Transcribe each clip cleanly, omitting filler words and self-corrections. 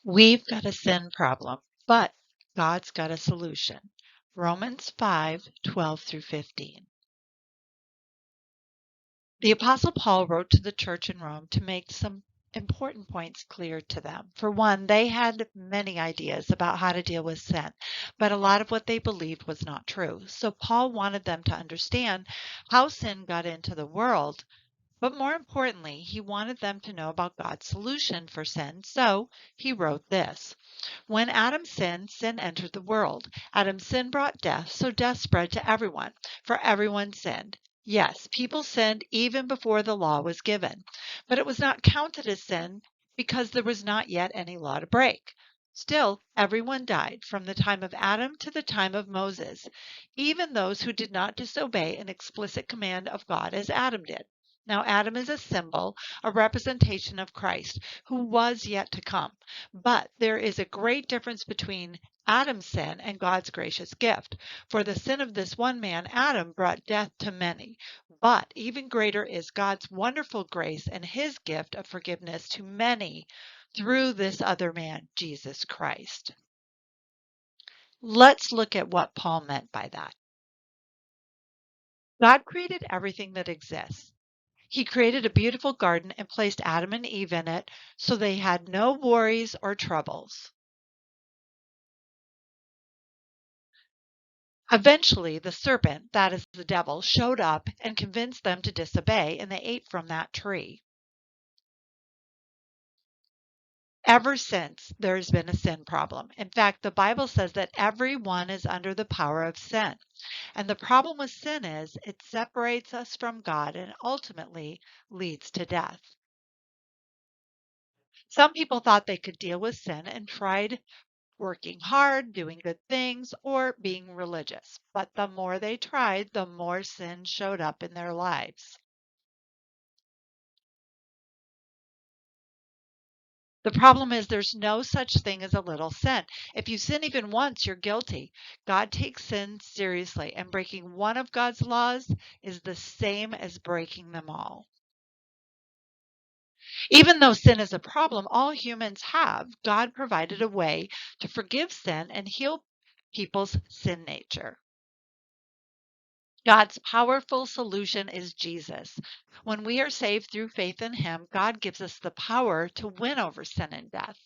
We've got a sin problem, but God's got a solution. Romans 5:12 through 15. The Apostle Paul wrote to the church in Rome to make some important points clear to them. For one, they had many ideas about how to deal with sin, but a lot of what they believed was not true. So Paul wanted them to understand how sin got into the world. But more importantly, he wanted them to know about God's solution for sin. So he wrote this. When Adam sinned, sin entered the world. Adam's sin brought death, so death spread to everyone, for everyone sinned. Yes, people sinned even before the law was given, but it was not counted as sin because there was not yet any law to break. Still, everyone died from the time of Adam to the time of Moses, even those who did not disobey an explicit command of God as Adam did. Now, Adam is a symbol, a representation of Christ, who was yet to come. But there is a great difference between Adam's sin and God's gracious gift. For the sin of this one man, Adam, brought death to many. But even greater is God's wonderful grace and his gift of forgiveness to many through this other man, Jesus Christ. Let's look at what Paul meant by that. God created everything that exists. He created a beautiful garden and placed Adam and Eve in it so they had no worries or troubles. Eventually, the serpent, that is the devil, showed up and convinced them to disobey, and they ate from that tree. Ever since, there's been a sin problem. In fact, the Bible says that everyone is under the power of sin. And the problem with sin is it separates us from God and ultimately leads to death. Some people thought they could deal with sin and tried working hard, doing good things, or being religious. But the more they tried, the more sin showed up in their lives. The problem is there's no such thing as a little sin. If you sin even once, you're guilty. God takes sin seriously, and breaking one of God's laws is the same as breaking them all. Even though sin is a problem all humans have, God provided a way to forgive sin and heal people's sin nature. God's powerful solution is Jesus. When we are saved through faith in him, God gives us the power to win over sin and death.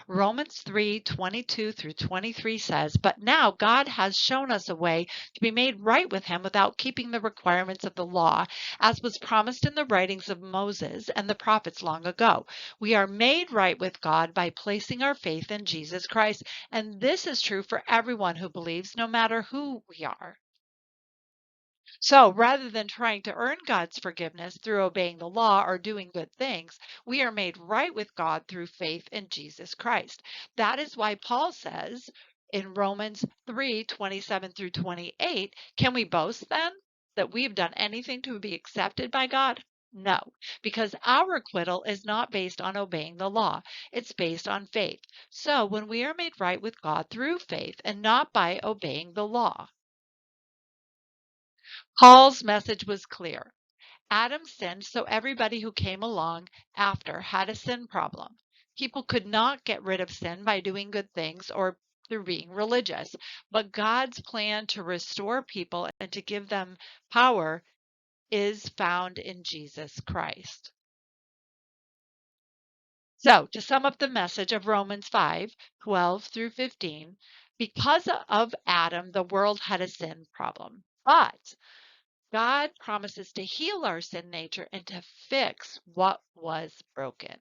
Romans 3:22 through 23 says, "But now God has shown us a way to be made right with him without keeping the requirements of the law, as was promised in the writings of Moses and the prophets long ago. We are made right with God by placing our faith in Jesus Christ, and this is true for everyone who believes, no matter who we are." So rather than trying to earn God's forgiveness through obeying the law or doing good things, we are made right with God through faith in Jesus Christ. That is why Paul says in Romans 3:27 through 28, can we boast then that we've done anything to be accepted by God? No, because our acquittal is not based on obeying the law. It's based on faith. So when we are made right with God through faith and not by obeying the law, Paul's message was clear. Adam sinned, so everybody who came along after had a sin problem. People could not get rid of sin by doing good things or through being religious. But God's plan to restore people and to give them power is found in Jesus Christ. So, to sum up the message of Romans 5:12 through 15, because of Adam, the world had a sin problem. But God promises to heal our sin nature and to fix what was broken.